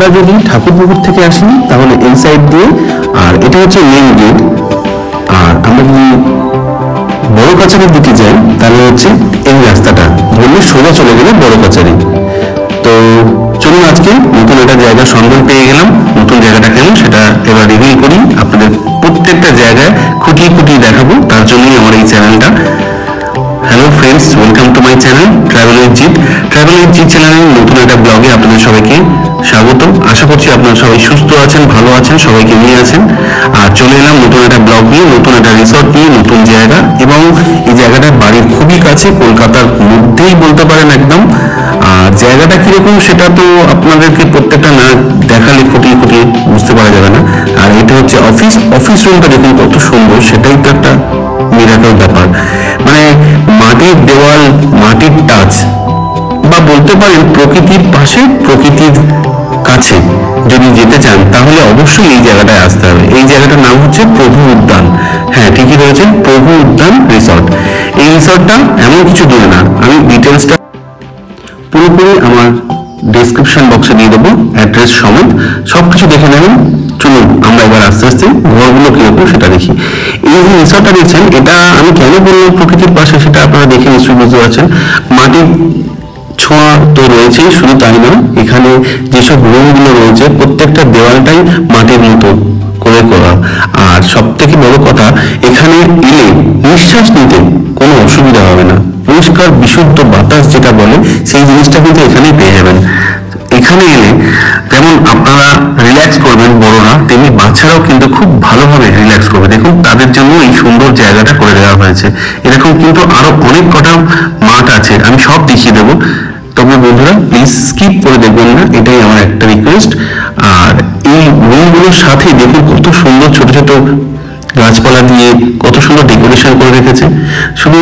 আমরা যদি ঠাকুরপুকুর থেকে আসি তাহলে এই সাইড দিয়ে, আর এটা হচ্ছে মেইন গেট। আর আমরা যদি বড় কাছারির দিকে যাই তাহলে হচ্ছে এই রাস্তাটা ধরলে সোজা চলে গেলে বড় কাছারি। তো চলুন আজকে নতুন একটা জায়গার সন্ধান পেয়ে গেলাম। নতুন জায়গাটা কেন সেটা এবার রিভিল করি, আপনাদের প্রত্যেকটা জায়গায় খুঁটিয়ে খুঁটিয়ে দেখাবো, তার জন্যই আমার এই চ্যানেলটা। Hello friends, welcome to my channel travel with Jeet. Travel with Jeet চ্যানেলের নতুন একটা ব্লগে আপনাদের সবাইকে স্বাগত। আশা করছি আপনারা সবাই সুস্থ আছেন, ভালো আছেন, সবাইকে নিয়ে আছেন। আর চলে এলাম নতুন একটা ব্লগ নিয়ে, নতুন একটা রিসর্ট নিয়ে, নতুন জায়গা, এবং এই জায়গাটা বাড়ির খুবই কাছে, কলকাতার মধ্যেই বলতে পারেন একদম। আর জায়গাটা কিরকম সেটা তো আপনাদেরকে প্রত্যেকটা না দেখালে খুঁটিয়ে খুঁটিয়ে বুঝতে পারা যাবে না। আর এটা হচ্ছে অফিস রুমটা দেখুন কত সুন্দর, সেটাই তো একটা মিরাকল ব্যাপার। মানে মাটির দেওয়াল, মাটির টাচ, বা বলতে পারেন প্রকৃতির পাশে, প্রকৃতির কাছে যদি যেতে চান তাহলে অবশ্যই এই জায়গাটায় আসতে হবে। এই জায়গাটার নাম হচ্ছে প্রভু উদ্যান। হ্যাঁ, ঠিকই রয়েছে, প্রভু উদ্যান রিসর্ট। এই রিসর্টটা এমন কিছু দূরে না, আমি ডিটেলসটা পুরোপুরি আমার ডেসক্রিপশন বক্সে দিয়ে দেবো, অ্যাড্রেস সমেত সবকিছু দেখে নেবেন। চলুন আমরা এবার আস্তে আস্তে ঘরগুলো কিরকম সেটা দেখি। এই যে রিসর্টটা দেখছেন, এটা আমি কেন বললাম প্রকৃতির পাশে সেটা আপনারা দেখে নিশ্চয়ই বুঝতে পারছেন। মাটির ছোঁয়া তো রয়েছেই, শুধু তাই নয়, এখানে যেসব রুমগুলো রয়েছে প্রত্যেকটা দেওয়ালটাই মাটির মতো করে করা। আর সব থেকে বড় কথা, এখানে এলে নিঃশ্বাস নিতে কোনো অসুবিধা হবে না। পরিষ্কার বিশুদ্ধ বাতাস যেটা বলে সেই জিনিসটা কিন্তু এখানেই পেয়ে যাবেন। এখানে এলে যেমন আপনারা রিল্যাক্স করবেন বড়রা, তেমনি বাচ্চারাও কিন্তু খুব ভালোভাবে রিল্যাক্স করবে। দেখুন তাদের জন্য এই সুন্দর জায়গাটা করে দেওয়া হয়েছে। এরকম কিন্তু আরো অনেক কটা মাঠ আছে, আমি সব দেখিয়ে দেবো। তবে বন্ধুরা প্লিজ স্কিপ করে দেখবেন না, এটাই আমার একটা রিকোয়েস্ট। আর এই রুমগুলোর সাথে দেখুন কত সুন্দর ছোট ছোট গাছপালা দিয়ে কত সুন্দর ডেকোরেশন করে রেখেছে। শুধু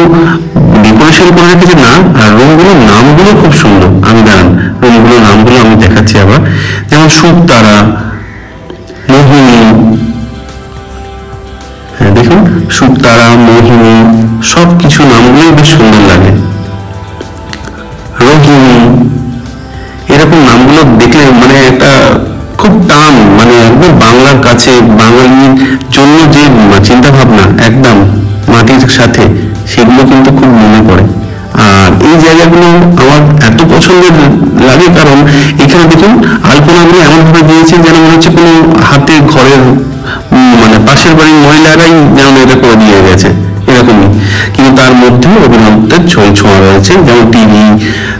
ডেকোরেশন করে রেখেছে না, আর রুমগুলোর নামগুলো খুব সুন্দর। আমি দাঁড়ান, রুমগুলোর নামগুলো আমি দেখাচ্ছি আবার। যেমন শুকতারা, মোহিনী, হ্যাঁ দেখুন শুকতারা, মোহিনী, সব কিছু নামগুলোই বেশ সুন্দর লাগে। রোহিণী, এরকম নামগুলো দেখলে মানে একটা খুব টান, মানে একদম বাংলার কাছে, বাঙালির জন্য যে চিন্তা ভাবনা একদম মাটির সাথে, সেগুলো কিন্তু খুব মনে পড়ে। আর এই জায়গাগুলো আমার এত পছন্দের লাগে কারণ এখানে দেখুন আলপনাগুলো এমন ভাবে দিয়েছে যেন মনে হচ্ছে কোনো হাতে ঘরের মানে পাশের বাড়ির মহিলারাই যেন এটা করে দিয়ে গেছে এরকমই। কিন্তু তার মধ্যেও অভিনবত্বের ছোঁয়া রয়েছে, যেমন টিভি,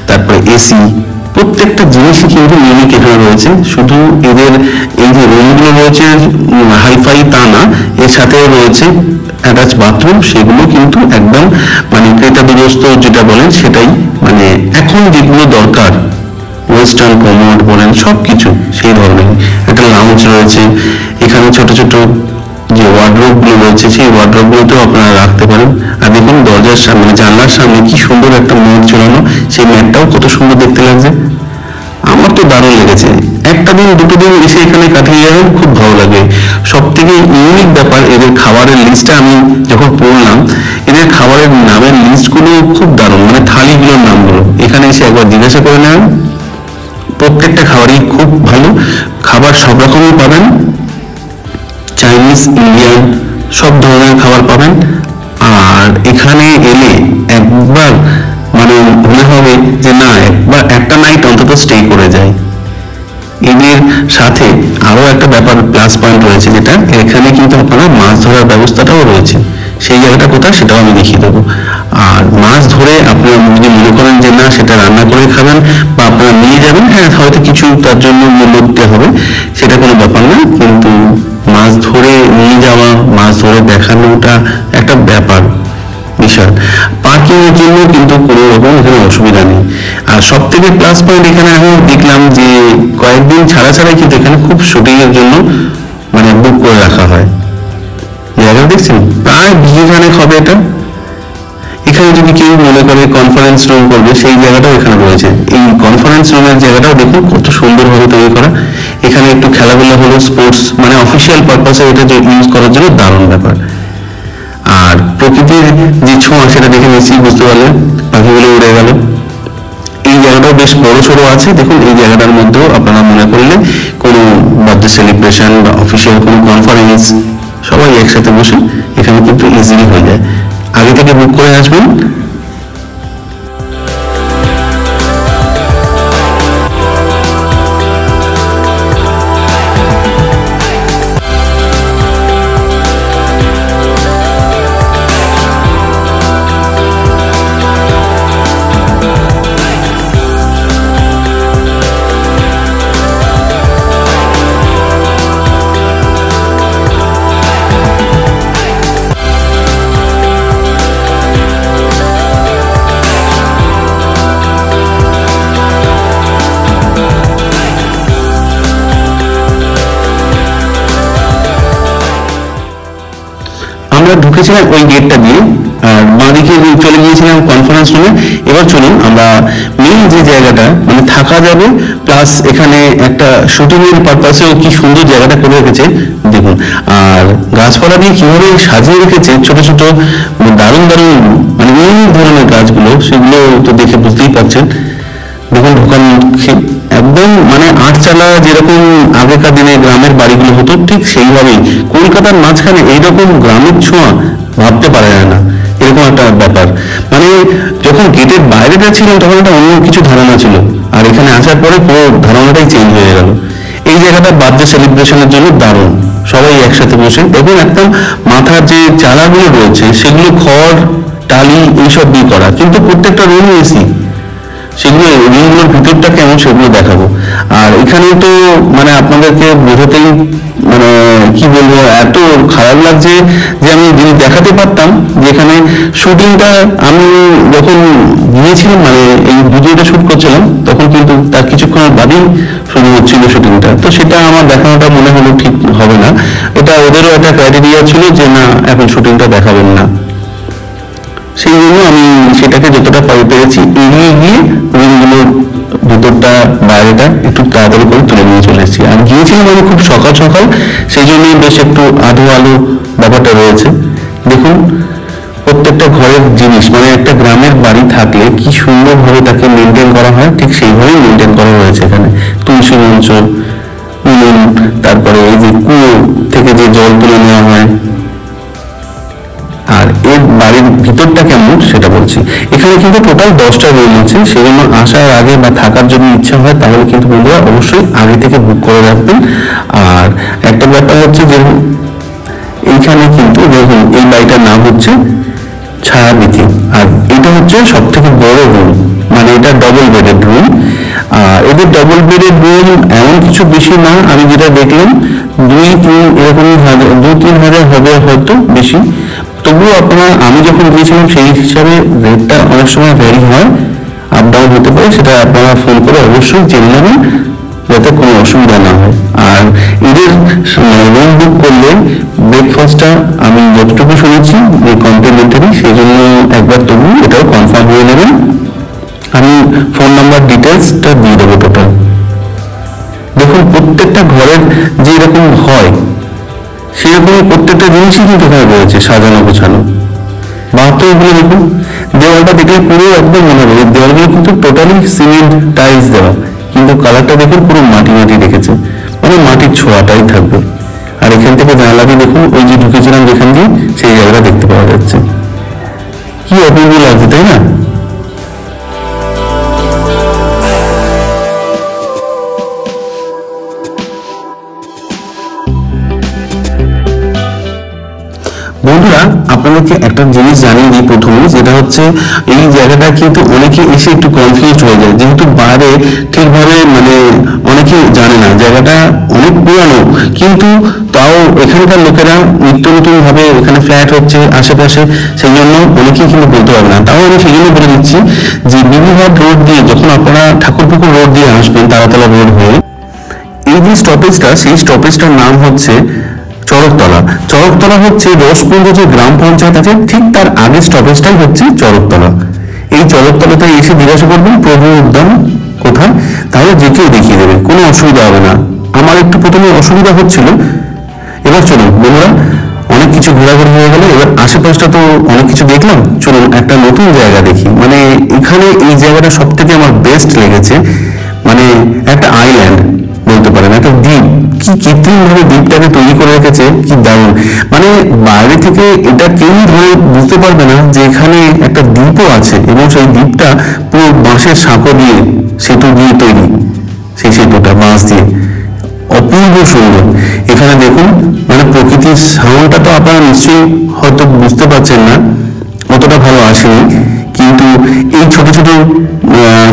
তারপরে এসি, প্রত্যেকটা জিনিসই কিন্তু ইউনিক এখানে রয়েছে। শুধু এদের এই যে রুমগুলো রয়েছে হাইফাই তা না, এর সাথে রয়েছে অ্যাটাচ বাথরুম, সেগুলো কিন্তু একদম মানে ক্রেতাদুরস্ত যেটা বলেন সেটাই, মানে এখন যেগুলো দরকার ওয়েস্টার্ন কমোড বলেন সবকিছু সেই ধরনের। একটা লাউঞ্জ রয়েছে এখানে, ছোট ছোট যে ওয়ার্ডরোব গুলো রয়েছে সেই ওয়ার্ডরোব গুলোতেও আপনারা রাখতে পারেন। আর দেখুন দরজার সামনে, জানলার সামনে কি সুন্দর একটা ম্যাট ঝোলানো, সেই ম্যাটটাও কত সুন্দর দেখতে লাগছে। আমার তো দারুণ লেগেছে। একটা দিন দুটো দিন এসে এখানে কাটিয়ে যাবেন, খুব ভালো লাগে। সব থেকে ইউনিক ব্যাপার এদের খাবারের লিস্টটা আমি যখন পড়লাম, এদের খাবারের নামের লিস্টগুলো খুব দারুণ, মানে থালিগুলোর নামগুলো এখানে এসে একবার জিজ্ঞাসা করে নেবেন। প্রত্যেকটা খাবারই খুব ভালো, খাবার সব রকমই পাবেন, চাইনিজ, ইন্ডিয়ান সব ধরনের খাবার পাবেন। আর এখানে এলে একবার মানে মনে হবে যে না, একবার একটা নাইট অন্তত স্টে করে যায়। এদের সাথে আরো একটা ব্যাপার প্লাস পয়েন্ট রয়েছে, যেটা এখানে কিন্তু আপনারা মাছ ধরার ব্যবস্থাটাও রয়েছে। সেই জায়গাটা কোথায় সেটাও আমি দেখিয়ে দেবো। আর মাছ ধরে আপনারা যদি মনে করেন যে না সেটা রান্না করে খাবেন বা আপনারা নিয়ে যাবেন, হ্যাঁ হয়তো কিছু তার জন্য মূল্য দিতে হবে, সেটা কোনো ব্যাপার না। কিন্তু মাছ ধরে নিয়ে যাওয়া, মাছ ধরে দেখানোটা একটা ব্যাপার বিশাল। পার্কিং এর জন্য কিন্তু কোনো রকম এখানে অসুবিধা নেই। আর সব থেকে প্লাস পয়েন্ট এখানে আমি দেখলাম যে কয়েকদিন ছাড়া ছাড়াই কিন্তু এখানে খুব শুটিং এর জন্য মানে বুক করে রাখা হয়। জায়গা দেখছেন প্রায় বিঘেখানেক হবে এটা। এখানে যদি কেউ মনে করে কনফারেন্স রুম করবে, সেই জায়গাটাও এখানে রয়েছে। এই কনফারেন্স রুমের জায়গাটাও দেখুন কত সুন্দরভাবে তৈরি করা। এখানে একটু খেলাধুলা হলো, স্পোর্টস মানে অফিসিয়াল পারপাসে এটা ইউজ করার জন্য দারুণ ব্যাপার। আর প্রকৃতির যে ছোঁয়া সেটা দেখে নিশ্চয়ই বুঝতে পারলেন, পাখিগুলো উড়ে গেল। এই জায়গাটাও বেশ বেশ বড় সড়ো আছে। দেখুন এই জায়গাটার মধ্যেও আপনারা মনে করলে কোনো বার্থডে সেলিব্রেশন বা অফিসিয়াল কোনো কনফারেন্স সবাই একসাথে বসে এখানে কিন্তু ইজিলি হয়ে যায়। আগে থেকে বুক করে আসবেন। আমরা ঢুকেছিলাম ওই গেটটা দিয়ে, আর বাঁদিকে চলে গিয়েছিলাম কনফারেন্স রুমে। এবার চলুন আমরা মেইন যে জায়গাটা মানে থাকা যাবে প্লাস এখানে একটা শুটিং এর পারপাসেও কি সুন্দর জায়গাটা করে রেখেছে দেখুন। আর গাছপালা দিয়ে কিভাবে সাজিয়ে রেখেছে ছোট ছোট দারুণ দারুণ মানে এই ধরনের গাছগুলো, সেগুলো তো দেখে বুঝতেই পারছেন। দেখুন ঢোকার মুখে একদম মানে আটচালা যেরকম আগেকার দিনে গ্রামের বাড়িগুলো হতো ঠিক সেইভাবেই কলকাতার মাঝখানে এইরকম গ্রামের ছোঁয়া ভাবতে পারা যায় না। এরকম একটা ব্যাপার মানে যখন গেটের বাইরেটা ছিল তখন একটা অন্য কিছু ধারণা ছিল, আর এখানে আসার পরে পুরো ধারণাটাই চেঞ্জ হয়ে গেল। এই জায়গাটা বার্থডে সেলিব্রেশনের জন্য দারুণ, সবাই একসাথে বসে দেখুন একদম মাথার যে চালাগুলো রয়েছে সেগুলো খড় টালি এইসব দিয়ে করা, কিন্তু প্রত্যেকটা রুম এসি। সেগুলো রুমগুলোর ভিতরটা কেমন সেগুলো দেখাবো। আর এখানে তো মানে আপনাদেরকে বোঝাতেই মানে কি বলবো, এত খারাপ লাগছে যে আমি জিনিস দেখাতে পারতাম যেখানে শুটিংটা আমি যখন গিয়েছিলাম মানে এই ভিডিওটা শুট করছিলাম তখন কিন্তু তার কিছুক্ষণের বাদেই শুরু হচ্ছিল শুটিংটা। তো সেটা আমার দেখানোটা মনে হলো ঠিক হবে না, এটা ওদেরও একটা ক্রাইটেরিয়া ছিল যে না এখন শুটিংটা দেখাবেন না। সেই জন্য আমি সেটাকে যতটা পেরেছি এগিয়ে গিয়ে রুমগুলোর ভেতরটা বাইরেটা একটু তাড়াতাড়ি করে তুলে নিয়ে চলে এসেছি। আর গিয়েছিলাম আমি খুব সকাল সকাল, সেই জন্যই বেশ একটু আধো আলো ব্যাপারটা রয়েছে। দেখুন প্রত্যেকটা ঘরের জিনিস মানে একটা গ্রামের বাড়ি থাকলে কি সুন্দরভাবে তাকে মেনটেন করা হয় ঠিক সেইভাবেই মেনটেন করা হয়েছে এখানে। তুলসী মঞ্চ, উনুন, তারপরে এই যে কুয়ো থেকে যে জল তুলে নেওয়া হয়। আর এর বাড়ির ভিতরটা কেমন সেটা বলছি। এখানে কিন্তু টোটাল 10টা রুম আছে, সেই জন্য আসার আগে বা থাকার জন্য ইচ্ছা হয় তাহলে কিন্তু বন্ধুরা অবশ্যই আগে থেকে বুক করে রাখবেন। আর একটা ব্যাপার হচ্ছে যে এইখানে কিন্তু দেখুন এই বাড়িটার নাম হচ্ছে ছায়াবিথি, আর এটা হচ্ছে সব থেকে বড় রুম মানে এটা ডবল বেডেড রুম। আর এদের ডবল বেডেড রুম এমন কিছু বেশি না, আমি যেটা দেখলাম 2-3 এরকমই 2-3 হাজার হবে হয়তো বেশি। তবুও আপনারা আমি যখন গিয়েছিলাম সেই হিসাবে রেটটা অনেক সময় ভ্যারি হয়, আপ ডাউন হতে পারে, সেটা আপনারা ফোন করে অবশ্যই জেনে নেবেন যাতে কোনো অসুবিধা না হয়। আর এদের রুম বুক করলে ব্রেকফাস্টটা আমি যতটুকু শুনেছি যে কমপ্লিমেন্টারি, সেই জন্য একবার তবু এটাও কনফার্ম হয়ে নেবেন। আমি ফোন নাম্বার ডিটেলসটা দিয়ে দেবো টোটাল। দেখুন প্রত্যেকটা ঘরের যে এরকম হয় সেরকমই প্রত্যেকটা জিনিসই কিন্তু এখানে রয়েছে সাজানো গোছানো। বাথরুমগুলো দেখুন, দেওয়ালটা দেখলে পুরো একদম মনে হবে দেওয়ালগুলো কিন্তু টোটালি সিমেন্ট টাইলস দেওয়া, কিন্তু কালারটা দেখুন পুরো মাটি মাটি রেখেছে, মানে মাটির ছোঁয়াটাই থাকবে। আর এখান থেকে জানলা দিয়ে দেখুন ওই যে ঢুকেছিলাম যেখান দিয়ে সেই জায়গাটা দেখতে পাওয়া যাচ্ছে, কি অপূর্ব লাগছে তাই না? বন্ধুরা আপনাদেরকে একটা জিনিস জানিয়ে দিই প্রথমে, যেটা হচ্ছে এই জায়গাটা কিন্তু অনেকে এসে একটু কনফিউজ হয়ে যায়, যেহেতু বাইরে ঠিকভাবে মানে অনেকে জানে না জায়গাটা অনেক পুরানো, কিন্তু তাও এখানকার লোকেরা নিত্য নতুন ভাবে এখানে ফ্ল্যাট হচ্ছে আশেপাশে, সেই জন্য অনেকেই কিন্তু বলতে পারবে না। তাও আমি সেই জন্য বলে দিচ্ছি যে বিবিঘাট রোড দিয়ে যখন আপনারা ঠাকুরপুকুর রোড দিয়ে আসবেন তারাতলা রোড হয়ে, এই যে স্টপেজটা সেই স্টপেজটার নাম হচ্ছে চরকতলা। চরকতলা হচ্ছে রসপুঞ্জ যে গ্রাম পঞ্চায়েত আছে ঠিক তার আগের স্টপেজটাই হচ্ছে চরকতলা। এই চরকতলাতে এসে জিজ্ঞাসা করবেন প্রভু উদ্যান কোথায়, তাহলে যে কেউ দেখিয়ে দেবে, কোনো অসুবিধা হবে না। আমার একটু প্রথমে অসুবিধা হচ্ছিল। এবার চলুন বন্ধুরা, অনেক অনেক কিছু ঘোরাঘুরি হয়ে গেল, এবার আশেপাশটা তো অনেক কিছু দেখলাম, চলুন একটা নতুন জায়গা দেখি। মানে এখানে এই জায়গাটা সব থেকে আমার বেস্ট লেগেছে। মানে একটা আইল্যান্ড বলতে পারেন, একটা দ্বীপ, কি কৃত্রিম ভাবে দ্বীপটাকে তৈরি করে রেখেছে, কি দারুণ। মানে বাইরে থেকে এটা কেউ ধরে বুঝতে পারবে না যে এখানে একটা দ্বীপও আছে, এবং সেই দ্বীপটা পুরো বাঁশের সাঁকো দিয়ে, সেতু দিয়ে তৈরি, সেই সেতুটা বাঁশ দিয়ে, অপূর্ব সুন্দর। এখানে দেখুন, মানে প্রকৃতির সাউন্ডটা তো আপনারা নিশ্চয়ই হয়তো বুঝতে পারছেন না, অতটা ভালো আসেনি, কিন্তু এই ছোট ছোট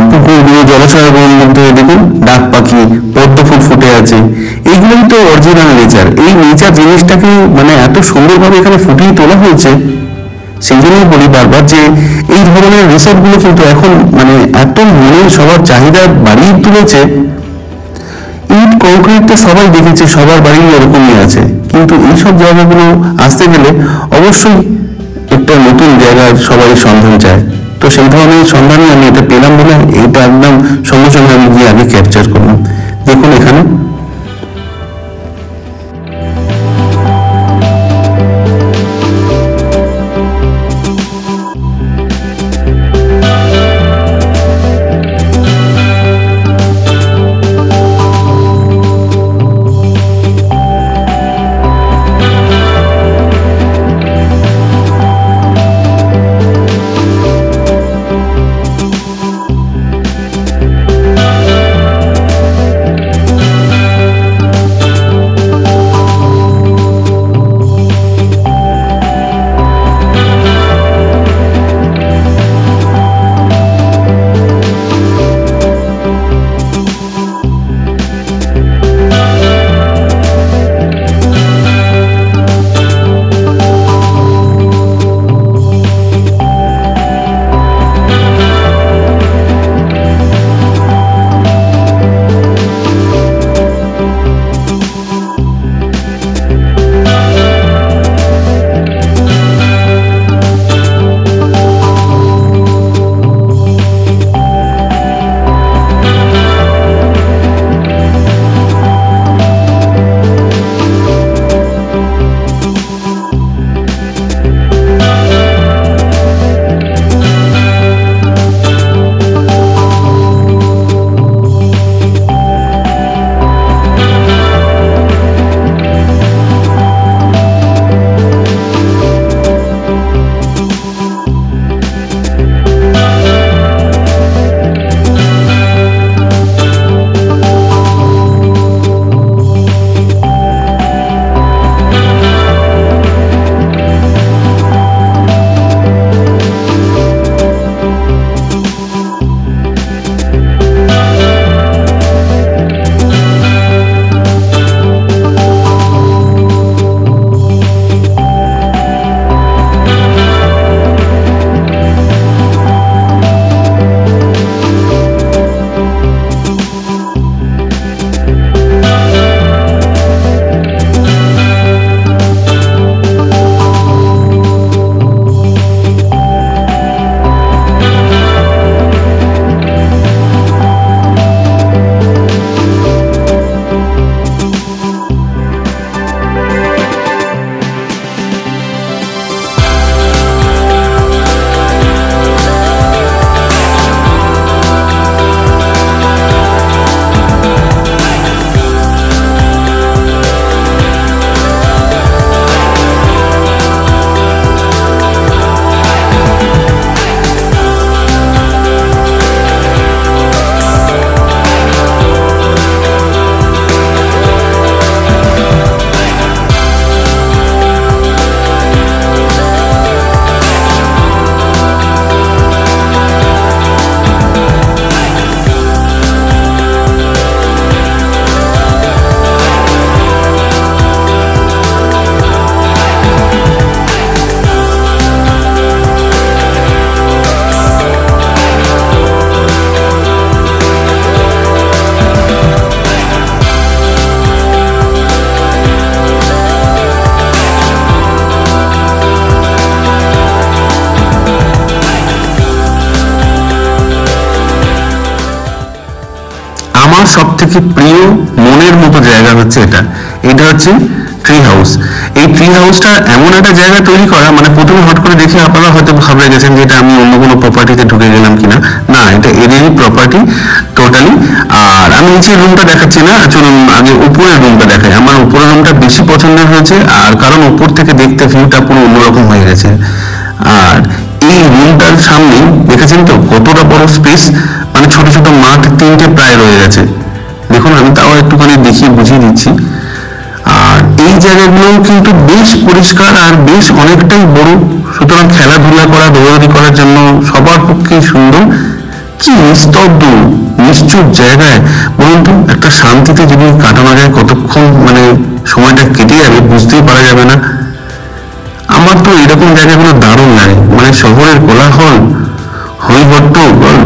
পুকুরগুলো, জলাশয়গুলোর মধ্যে দেখুন ডাক পাখি, পদ্ম ফুল ফুটে আছে, এইগুলোই তো অরিজিনাল নেচার। এই নেচার জিনিসটাকে মানে এত সুন্দরভাবে এখানে ফুটিয়ে তোলা হয়েছে। সেই জন্যই বলি বারবার যে এই ধরনের রিসোর্টগুলো কিন্তু এখন মানে এত মনে সবার চাহিদা বাড়িয়ে তুলেছে। ইট কংক্রিট তো সবাই দেখেছে, সবার বাড়ি এরকমই আছে, কিন্তু এইসব জায়গাগুলো আসতে গেলে অবশ্যই একটা নতুন জায়গার সবাই সন্ধান চায়। তো সেই ধরনের সন্ধানে আমি এটা পেলাম বলে এটা একদম সঙ্গে সঙ্গে আমি গিয়ে আগে ক্যাপচার করলাম। দেখুন এখানে আমার সব থেকে প্রিয় মনের মতো জায়গা হচ্ছে এটা। এটা হচ্ছে ট্রি হাউস। এই ট্রি হাউসটা এমন একটা জায়গা তৈরি করা, মানে প্রথমে হট করে দেখে আপনারা হয়তো ভাবলে গেছেন যে এটা আমি অন্য কোনো প্রপার্টিতে ঢুকে গেলাম কিনা। না, এটা এদেরই প্রপার্টি টোটালি। আর আমি নিচের রুমটা দেখাচ্ছি না, চলুন আগে উপরের রুমটা দেখাই। আমার উপরের রুমটা বেশি পছন্দের হয়েছে, আর কারণ উপর থেকে দেখতে ভিউটা পুরো অন্যরকম হয়ে গেছে। আর এই রুমটার সামনে দেখেছেন তো কতটা বড় স্পেস, মানে ছোট ছোট মাঠ 3টে প্রায় রয়ে গেছে। দেখুন আমি তাও একটুখানি দেখিয়ে বুঝিয়ে দিচ্ছি। আর এই জায়গাগুলো কিন্তু বেশ পরিষ্কার আর বেশ অনেকটাই বড়, সুতরাং খেলাধুলা করা, দৌড়াদৌড়ি করার জন্য সবার পক্ষে সুন্দর। কি নিস্তব্ধ নিশ্চুপ জায়গায় বলুন তো, একটা শান্তিতে যদি কাটানো যায় কতক্ষণ মানে সময়টা কেটে যাবে বুঝতেই পারা যাবে না। আমার তো এরকম জায়গাগুলো দারুণ লাগে, মানে শহরের কোলাহল, হইহট্টগোল,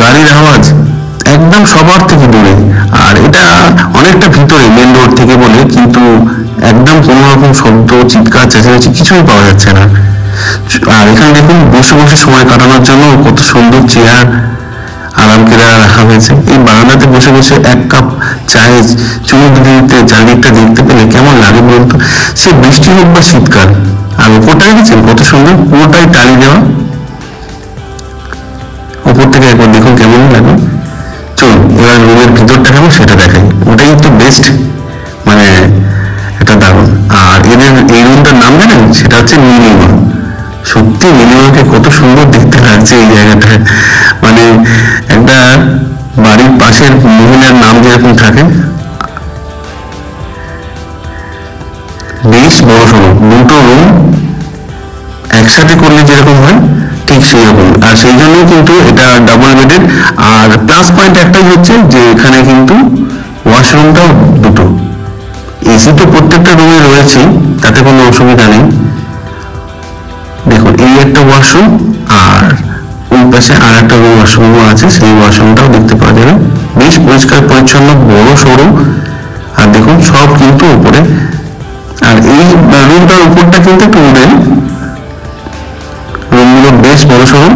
গাড়ির আওয়াজ একদম সবার থেকে দূরে। আর এটা অনেকটা ভিতরে মেন রোড থেকে বলে, কিন্তু একদম কোনো রকম শব্দ, চিৎকার, চেঁচামেচি কিছুই পাওয়া যাচ্ছে না। আর এখানে দেখুন বসে বসে সময় কাটানোর জন্য কত সুন্দর চেয়ার আরাম করে রাখা হয়েছে। এই বারান্দাতে বসে বসে এক কাপ চায়ে চুমুক দিতে চারদিকটা দেখতে পেলে কেমন লাগে বলতো, সে বৃষ্টি হোক বা শীতকাল। আর উপরটা দেখেছেন কত সুন্দর, পুরোটাই টালি দেওয়া। উপর থেকে একবার দেখুন কেমন লাগে। চলুন এবার রুমের ভিতরটা কেমন সেটা দেখাই, ওটাই তো বেস্ট, মানে এটা দারুণ। আর এদের এই রুমটার নাম জানেন, সেটা হচ্ছে নীলিমা। সত্যি নীলিমাকে কত সুন্দর দেখতে লাগছে এই জায়গাটায়, মানে একটা বাড়ির পাশের মহিলার নাম যেরকম থাকে, বেশ বড় সড়ো দুটো রুম একসাথে করলে যেরকম হয় ঠিক সেই রকম। আর সেই জন্যই কিন্তু এটা ডাবল বেডের। আর প্লাস পয়েন্ট একটাই হচ্ছে যে এখানে কিন্তু ওয়াশরুমটাও দুটো। এসি তো প্রত্যেকটা রুমে রয়েছে, তাতে কোনো অসুবিধা নেই। দেখুন এই একটা ওয়াশরুম, আর ওই পাশে আর একটা ওয়াশরুমও আছে, সেই ওয়াশরুমটাও দেখতে পাওয়া যাবে। বেশ পরিষ্কার পরিচ্ছন্ন, বড় সড়ো। আর দেখুন সব কিন্তু উপরে। আর এই রুমটার উপরটা কিন্তু একটু উঠে, রুমগুলো বেশ বড় সড়ো,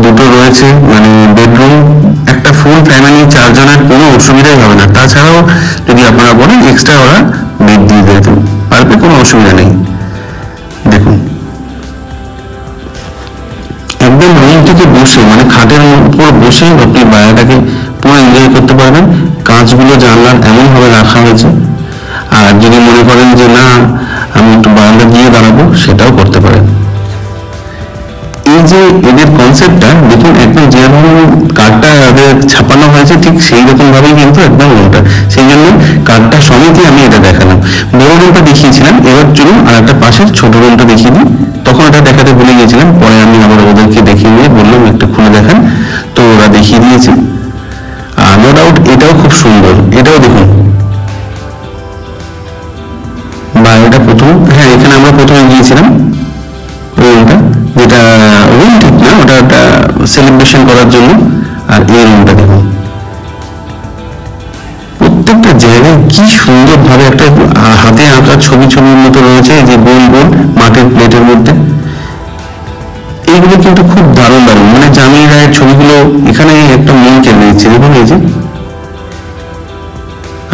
দুটো রয়েছে, মানে বেডরুম। একটা ফুল ফ্যামিলি 4 জনের কোনো অসুবিধাই হবে না। তাছাড়াও যদি আপনারা বলেন এক্সট্রা ওরা বেড দিয়ে দিতে পারবে, কোনো অসুবিধা নেই। দেখুন একদম রুম থেকে বসে, মানে খাটের উপর বসে আপনি বাইরেটাকে পুরো এনজয় করতে পারবেন। কাঁচগুলো জানলার এমন ভাবে রাখা হয়েছে। আর যদি মনে করেন যে না আমি একটু বারান্দা দিয়ে দাঁড়াবো, সেটাও করতে পারেন। এই যে এদের কনসেপ্টটা দেখুন, একদম যেরকম কার্ডটা ছাপানো হয়েছে ঠিক সেই রকম ভাবেই কিন্তু একদম রুমটা। সেই জন্য কার্ডটা সমেতই আমি এটা দেখালাম। বড় রুমটা দেখিয়েছিলাম, এবার চলুন আর একটা পাশের ছোট রুমটা দেখিয়ে দিই। তখন এটা দেখাতে ভুলে গিয়েছিলাম, পরে আমি আবার ওদেরকে দেখিয়ে নিয়ে বললাম একটু খুলে দেখান, তো ওরা দেখিয়ে দিয়েছে। আর নো ডাউট এটাও খুব সুন্দর। এটাও দেখুন বাইরেটা প্রথম, হ্যাঁ এখানে আমরা প্রথমে গিয়েছিলাম রুমটা, যেটা রুম ঠিক না, ওটা একটা সেলিব্রেশন করার জন্য। আর এই রুমটা দেখুন, প্রত্যেকটা জায়গায় কি সুন্দর ভাবে একটা হাতে আঁকা ছবি ছবির মতো রয়েছে, এই যে গোল গোল মাটির প্লেটের মধ্যে। এইগুলো কিন্তু খুব দারুণ দারুণ, মানে জামিল রায়ের ছবিগুলো এখানে একটা মন কেড়ে দিচ্ছে দেখুন এই যে।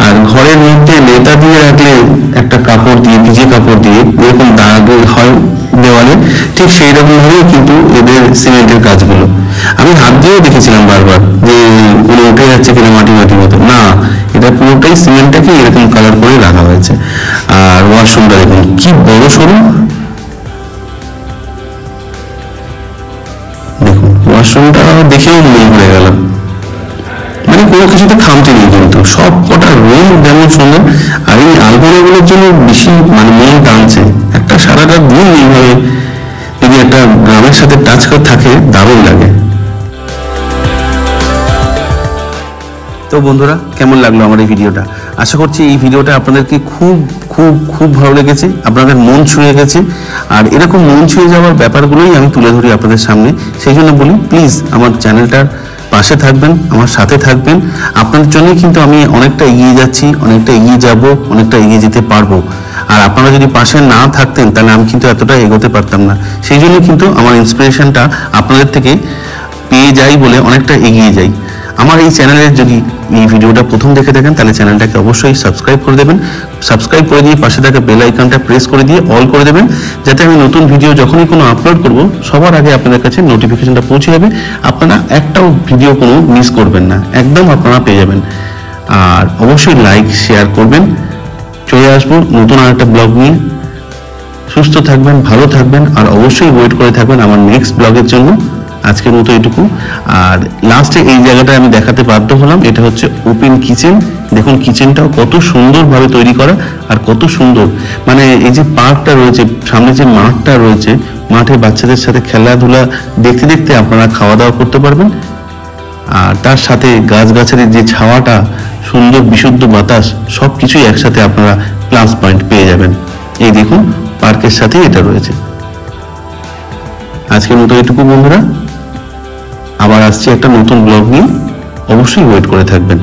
আর ঘরের মধ্যে নেতা দিয়ে রাখলে একটা কাপড় দিয়ে, ভিজে কাপড় দিয়ে এরকম দাগ হয় দেওয়ালে, ঠিক সেই রকম ভাবেই কিন্তু এদের সিমেন্টের কাজগুলো। আমি হাত দিয়েও দেখেছিলাম বারবার যে কোনো উঠে যাচ্ছে কিনা মাটি মাটি মতো, না এটা পুরোটাই সিমেন্টটাকে এরকম কালার করে রাখা হয়েছে। আর ওয়াশরুমটা দেখুন কি বড় সরু, দেখুন ওয়াশরুমটা দেখেও মনে পড়ে গেল। মানে কোনো কিছুতে খামতি নেই, কিন্তু সব কটা রুম যেমন সুন্দর। আর এই আলমারিগুলোর জন্য বেশি মানে মন টানছে। একটা সারাটা দিন এইভাবে যদি একটা গ্রামের সাথে টাচ করে থাকে, দারুণ লাগে। তো বন্ধুরা কেমন লাগলো আমার এই ভিডিওটা? আশা করছি এই ভিডিওটা আপনাদেরকে খুব খুব খুব ভালো লেগেছে, আপনাদের মন ছুঁয়ে গেছে। আর এরকম মন ছুঁয়ে যাওয়ার ব্যাপারগুলোই আমি তুলে ধরি আপনাদের সামনে। সেই জন্য বলি প্লিজ আমার চ্যানেলটার পাশে থাকবেন, আমার সাথে থাকবেন। আপনাদের জন্যই কিন্তু আমি অনেকটা এগিয়ে যাচ্ছি, অনেকটা এগিয়ে যাব, অনেকটা এগিয়ে যেতে পারবো। আর আপনারা যদি পাশে না থাকতেন তাহলে আমি কিন্তু এতটা এগোতে পারতাম না। সেই জন্য কিন্তু আমার ইন্সপিরেশনটা আপনাদের থেকে পেয়ে যাই বলে অনেকটা এগিয়ে যাই। আমার এই চ্যানেলে যদি এই ভিডিওটা প্রথম দেখে থাকেন তাহলে চ্যানেলটাকে অবশ্যই সাবস্ক্রাইব করে দেবেন। সাবস্ক্রাইব করে দিয়ে পাশে থাকা বেল আইকনটা প্রেস করে দিয়ে অল করে দেবেন, যাতে আমি নতুন ভিডিও যখনই কোনো আপলোড করব সবার আগে আপনাদের কাছে নোটিফিকেশনটা পৌঁছে যাবে। আপনারা একটাও ভিডিও কোনো মিস করবেন না, একদম আপনারা পেয়ে যাবেন। আর অবশ্যই লাইক শেয়ার করবেন। চলে আসবো নতুন আরেকটা ব্লগ নিয়ে। সুস্থ থাকবেন, ভালো থাকবেন, আর অবশ্যই ওয়েট করে থাকবেন আমার নেক্সট ব্লগের জন্য। আজকের মতো এটুকু। আর লাস্টে এই জায়গাটা আমি দেখাতে বাধ্য হলাম, এটা হচ্ছে ওপেন কিচেন। দেখুন কিচেনটাও কত সুন্দরভাবে তৈরি করা, আর কত সুন্দর, মানে এই যে পার্কটা রয়েছে সামনে, যে মাঠটা রয়েছে, মাঠে বাচ্চাদের সাথে খেলাধুলা দেখতে দেখতে আপনারা খাওয়া দাওয়া করতে পারবেন। আর তার সাথে গাছগাছালির যে ছাওয়াটা, সুন্দর বিশুদ্ধ বাতাস, সবকিছুই একসাথে আপনারা প্লাস পয়েন্ট পেয়ে যাবেন। এই দেখুন পার্কের সাথে এটা রয়েছে। আজকের মতো এটুকু বন্ধুরা, আবার আসছি একটা নতুন ব্লগ নিয়ে, অবশ্যই ওয়েট করে থাকবেন।